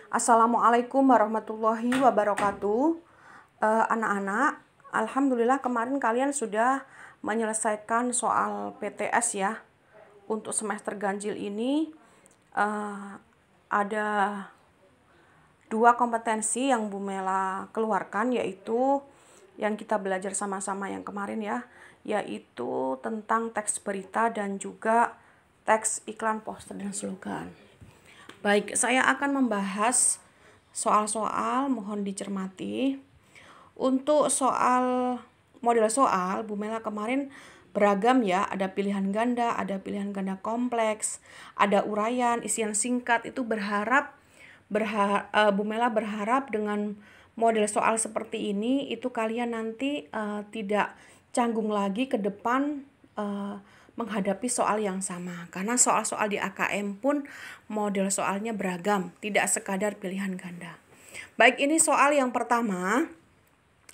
Assalamualaikum warahmatullahi wabarakatuh. Anak-anak, alhamdulillah kemarin kalian sudah menyelesaikan soal PTS ya. Untuk semester ganjil ini ada 2 kompetensi yang Bu Mela keluarkan, yaitu yang kita belajar sama-sama yang kemarin ya, yaitu tentang teks berita dan juga teks iklan, poster, dan slogan. Baik, saya akan membahas soal-soal, mohon dicermati. Untuk model soal, Bu Mela kemarin beragam ya, ada pilihan ganda, ada pilihan ganda kompleks, ada uraian, isian singkat. Itu Bu Mela berharap dengan model soal seperti ini, itu kalian nanti tidak canggung lagi ke depan menghadapi soal yang sama. Karena soal-soal di AKM pun model soalnya beragam, tidak sekadar pilihan ganda. Baik, ini soal yang pertama,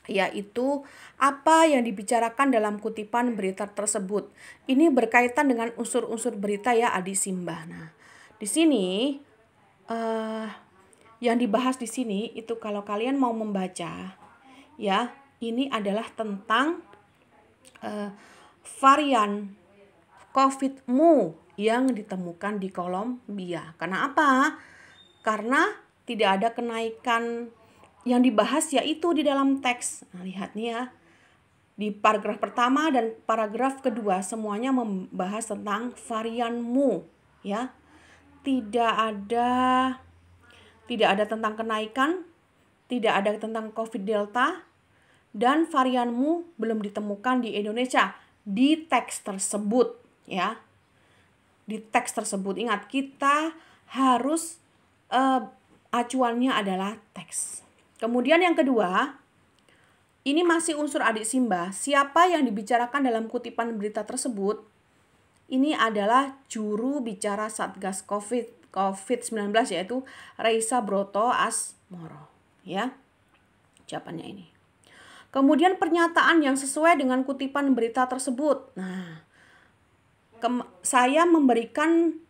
yaitu apa yang dibicarakan dalam kutipan berita tersebut. Ini berkaitan dengan unsur-unsur berita ya, adik Simba. Nah, di sini yang dibahas di sini itu kalau kalian mau membaca ya, ini adalah tentang varian COVID-mu yang ditemukan di Kolombia. Karena apa? Karena tidak ada kenaikan yang dibahas yaitu di dalam teks. Nah, lihat nih ya. Di paragraf pertama dan paragraf kedua semuanya membahas tentang varian mu ya. Tidak ada tentang kenaikan, tidak ada tentang COVID Delta, dan varian mu belum ditemukan di Indonesia di teks tersebut ya. Di teks tersebut, ingat, kita harus acuannya adalah teks. Kemudian yang kedua, ini masih unsur adik Simba. Siapa yang dibicarakan dalam kutipan berita tersebut? Ini adalah juru bicara Satgas COVID-19 yaitu Reisa Broto Asmoro ya. Jawabannya ini. Kemudian pernyataan yang sesuai dengan kutipan berita tersebut. Nah, saya memberikan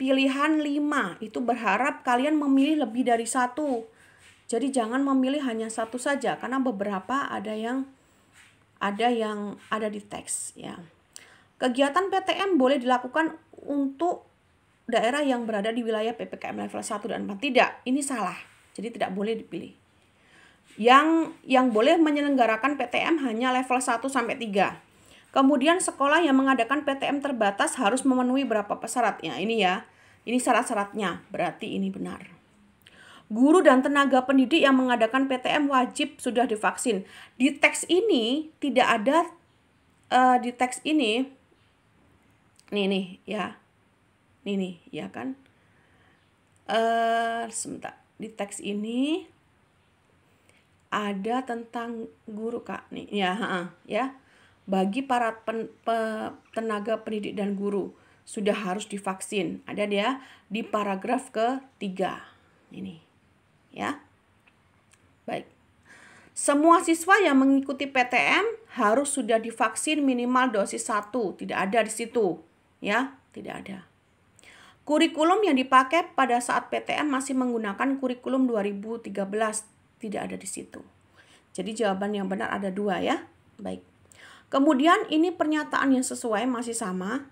pilihan 5. Itu berharap kalian memilih lebih dari 1. Jadi jangan memilih hanya 1 saja, karena beberapa ada yang ada di teks ya. Kegiatan PTM boleh dilakukan untuk daerah yang berada di wilayah PPKM level 1 dan 4. Tidak, ini salah. Jadi tidak boleh dipilih. Yang boleh menyelenggarakan PTM hanya level 1 sampai 3. Kemudian sekolah yang mengadakan PTM terbatas harus memenuhi berapa syaratnya. Ini ya. Ini syarat-syaratnya. Berarti ini benar. Guru dan tenaga pendidik yang mengadakan PTM wajib sudah divaksin. Di teks ini tidak ada di teks ini nih ya. Nih ya kan. Sebentar. Di teks ini ada tentang guru Kak nih ya. Bagi para tenaga pendidik dan guru sudah harus divaksin. Ada dia di paragraf ke-3 ini ya. Baik. Semua siswa yang mengikuti PTM harus sudah divaksin minimal dosis 1. Tidak ada di situ ya, tidak ada. Kurikulum yang dipakai pada saat PTM masih menggunakan kurikulum 2013. Tidak ada di situ. Jadi jawaban yang benar ada 2 ya. Baik. Kemudian ini pernyataan yang sesuai masih sama.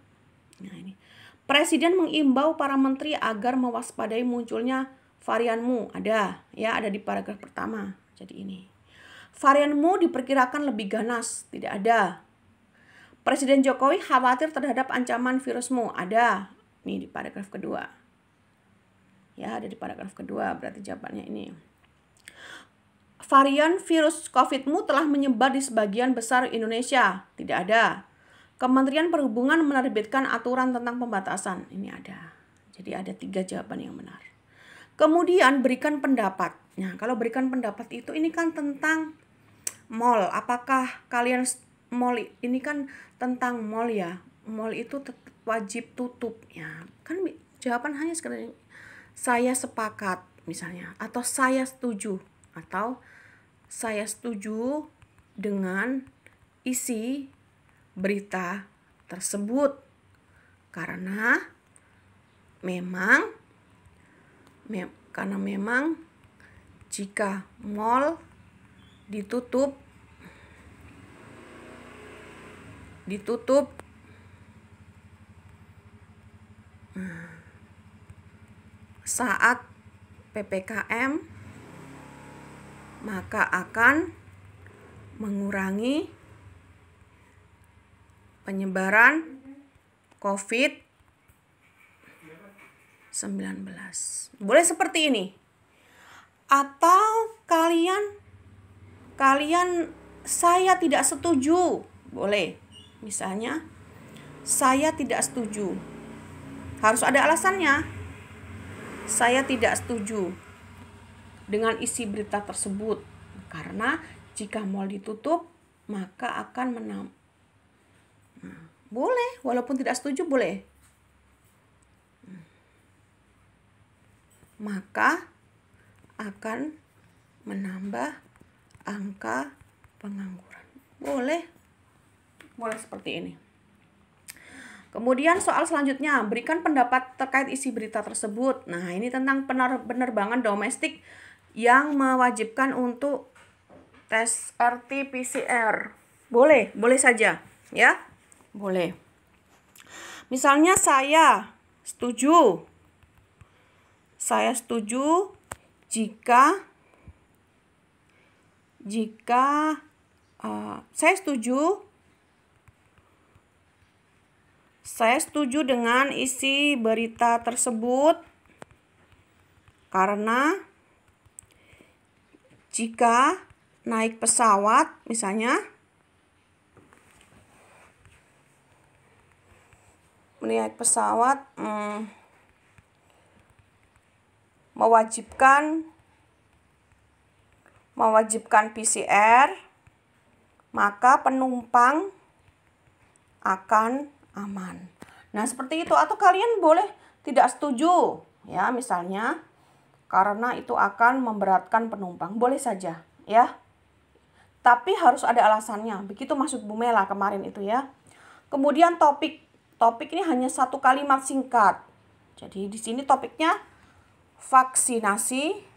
Nah, ini. Presiden mengimbau para menteri agar mewaspadai munculnya varian mu. Ada ya, ada di paragraf pertama. Jadi ini. Varian mu diperkirakan lebih ganas. Tidak ada. Presiden Jokowi khawatir terhadap ancaman virus mu. Ada. Nih di paragraf kedua. Ya, ada di paragraf kedua. Berarti jawabannya ini. Varian virus COVID-mu telah menyebar di sebagian besar Indonesia. Tidak ada. Kementerian Perhubungan menerbitkan aturan tentang pembatasan. Ini ada. Jadi ada 3 jawaban yang benar. Kemudian berikan pendapat. Nah, kalau berikan pendapat itu ini kan tentang mall. Apakah kalian mall ini kan tentang mall ya. Mall itu wajib tutup ya. Kan jawaban hanya sekedar saya sepakat misalnya, atau saya setuju, atau saya setuju dengan isi berita tersebut karena memang Karena memang jika mal ditutup saat PPKM, maka akan mengurangi penyebaran COVID-19. Boleh seperti ini. Atau kalian saya tidak setuju. Boleh. Misalnya saya tidak setuju. Harus ada alasannya. Saya tidak setuju dengan isi berita tersebut. Karena jika mal ditutup, maka akan boleh, walaupun tidak setuju boleh. Maka akan menambah angka pengangguran. Boleh seperti ini. Kemudian soal selanjutnya, berikan pendapat terkait isi berita tersebut. Nah, ini tentang penerbangan domestik yang mewajibkan untuk tes RT-PCR. Boleh saja, ya. Boleh. Misalnya saya setuju jika saya setuju dengan isi berita tersebut karena jika naik pesawat, misalnya naik pesawat mewajibkan PCR, maka penumpang akan aman. Nah, seperti itu. Atau kalian boleh tidak setuju, ya, misalnya karena itu akan memberatkan penumpang. Boleh saja, ya. Tapi harus ada alasannya. Begitu maksud Bu Mela kemarin itu, ya. Kemudian topik ini hanya satu kalimat singkat. Jadi di sini topiknya vaksinasi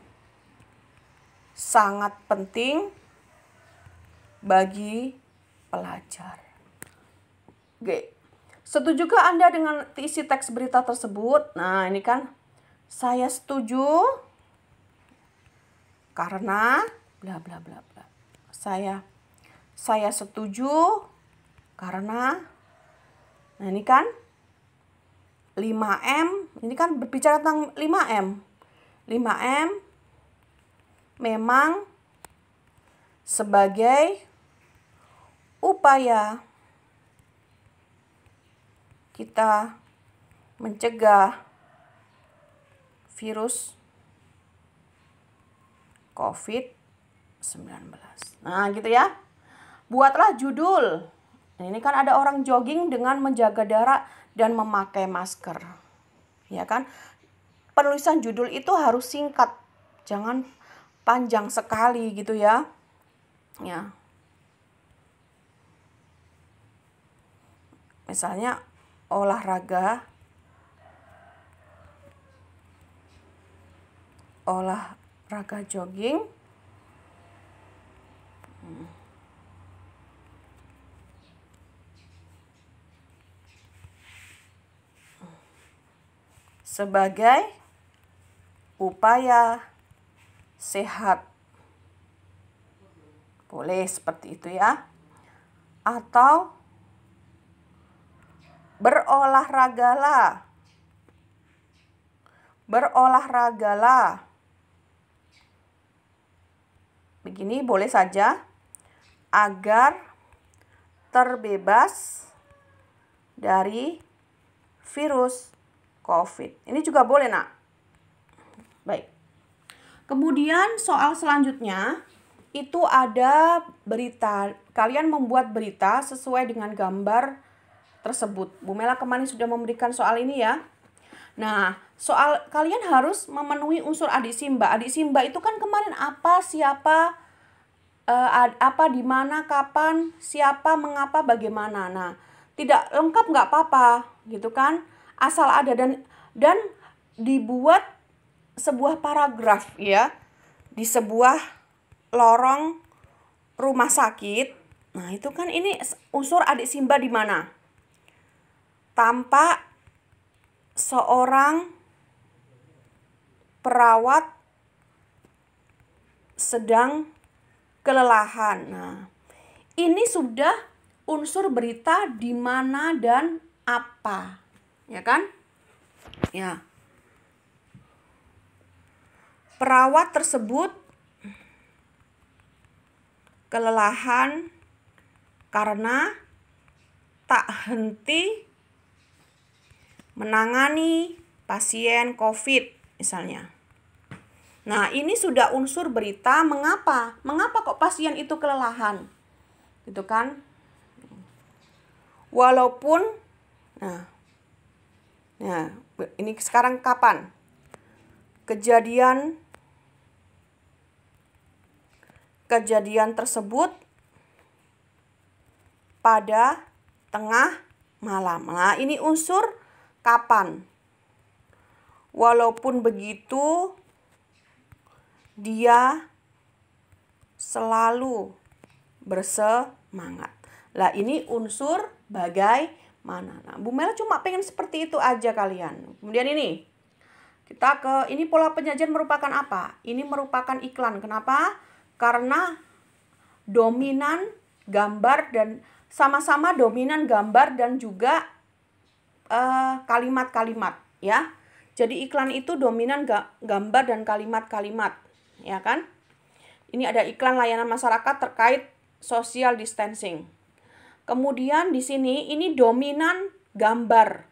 sangat penting bagi pelajar. Oke. Setujukah Anda dengan isi teks berita tersebut? Nah, ini kan saya setuju karena bla bla bla bla. Saya setuju karena, nah ini kan 5M, ini kan berbicara tentang 5M. 5M memang sebagai upaya kita mencegah virus COVID-19. Nah, gitu ya. Buatlah judul. Nah, ini kan ada orang jogging dengan menjaga jarak dan memakai masker. Ya kan? Penulisan judul itu harus singkat. Jangan panjang sekali gitu ya. Ya. Misalnya olahraga jogging sebagai upaya sehat. Boleh seperti itu ya. Atau berolahragalah. Begini boleh saja agar terbebas dari virus COVID. Ini juga boleh, Nak. Baik. Kemudian soal selanjutnya itu ada berita. Kalian membuat berita sesuai dengan gambar tersebut. Bu Mela kemarin sudah memberikan soal ini ya. Nah, soal kalian harus memenuhi unsur adik Simba. Adik Simba itu kan kemarin apa, siapa, apa, di mana, kapan, siapa, mengapa, bagaimana. Nah, tidak lengkap nggak apa-apa gitu kan. Asal ada dan dibuat sebuah paragraf ya di sebuah lorong rumah sakit. Nah, itu kan ini unsur adik Simba di mana? Tampak seorang perawat sedang kelelahan. Nah, ini sudah unsur berita di mana dan apa. Ya kan? Ya. Perawat tersebut kelelahan karena tak henti menangani pasien COVID misalnya. Nah, ini sudah unsur berita. Mengapa? Mengapa kok pasien itu kelelahan? Gitu kan? Walaupun, nah, ini sekarang kapan? Kejadian tersebut pada tengah malam. Nah, ini unsur kapan. Walaupun begitu, dia selalu bersemangat. Lah, ini unsur bagaimana. Nah, Bu Mela cuma pengen seperti itu aja kalian. Kemudian ini. Ini pola penyajian merupakan apa? Ini merupakan iklan. Kenapa? Karena dominan gambar dan sama-sama dominan gambar dan juga kalimat-kalimat ya. Jadi iklan itu dominan gambar dan kalimat-kalimat, ya kan? Ini ada iklan layanan masyarakat terkait social distancing. Kemudian di sini ini dominan gambar.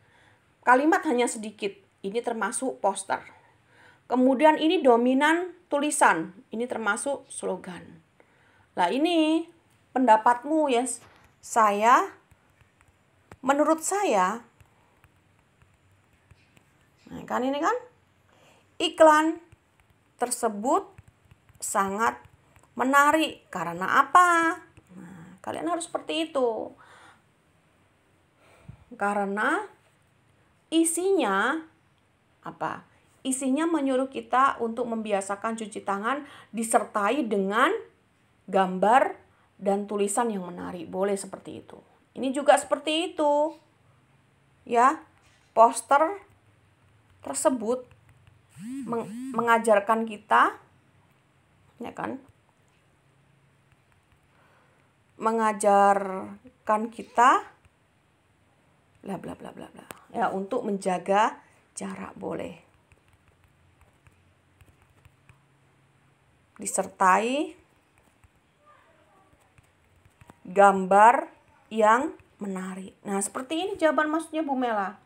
Kalimat hanya sedikit. Ini termasuk poster. Kemudian ini dominan tulisan. Ini termasuk slogan. Nah, ini pendapatmu ya. Menurut saya, nah kan ini kan iklan tersebut sangat menarik. Karena apa? Nah, kalian harus seperti itu. Karena isinya apa? Isinya menyuruh kita untuk membiasakan cuci tangan disertai dengan gambar dan tulisan yang menarik. Boleh seperti itu. Ini juga seperti itu. Ya, poster tersebut mengajarkan kita, ya kan? Mengajarkan kita bla bla bla bla bla. Ya, untuk menjaga jarak boleh. Disertai gambar yang menarik. Nah, seperti ini jawaban maksudnya Bu Mela.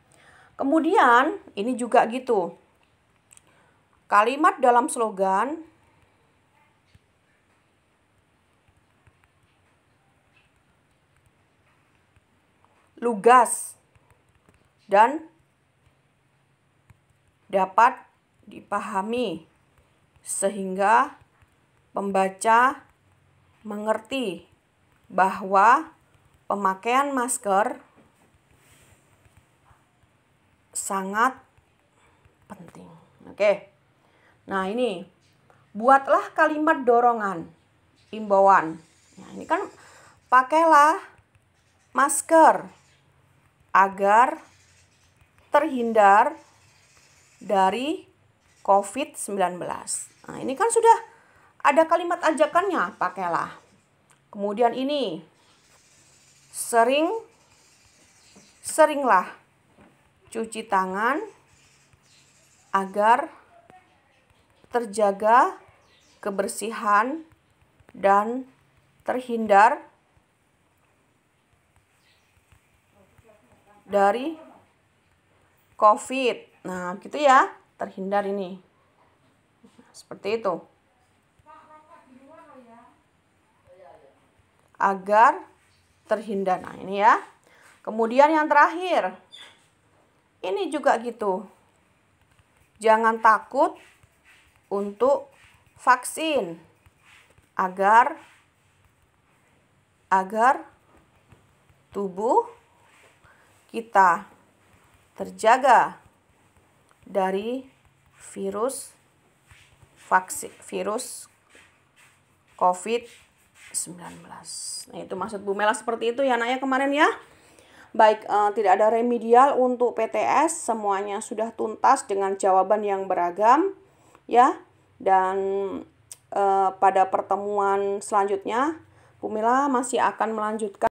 Kemudian, ini juga gitu. Kalimat dalam slogan lugas dan dapat dipahami sehingga pembaca mengerti bahwa pemakaian masker sangat penting. Oke. Nah, ini buatlah kalimat dorongan, imbauan. Nah, ini kan pakailah masker agar terhindar dari COVID-19. Nah, ini kan sudah ada kalimat ajakannya, pakailah. Kemudian ini, seringlah cuci tangan agar terjaga kebersihan dan terhindar dari COVID. Nah, gitu ya, terhindar ini. Seperti itu. Agar terhindar. Nah, ini ya. Kemudian yang terakhir. Ini juga gitu. Jangan takut untuk vaksin. Agar tubuh kita terjaga dari virus virus COVID-19. Nah, itu maksud Bu Mela seperti itu ya, Nak, ya, kemarin ya. Baik, tidak ada remedial untuk PTS, semuanya sudah tuntas dengan jawaban yang beragam ya. Dan pada pertemuan selanjutnya Bu Mela masih akan melanjutkan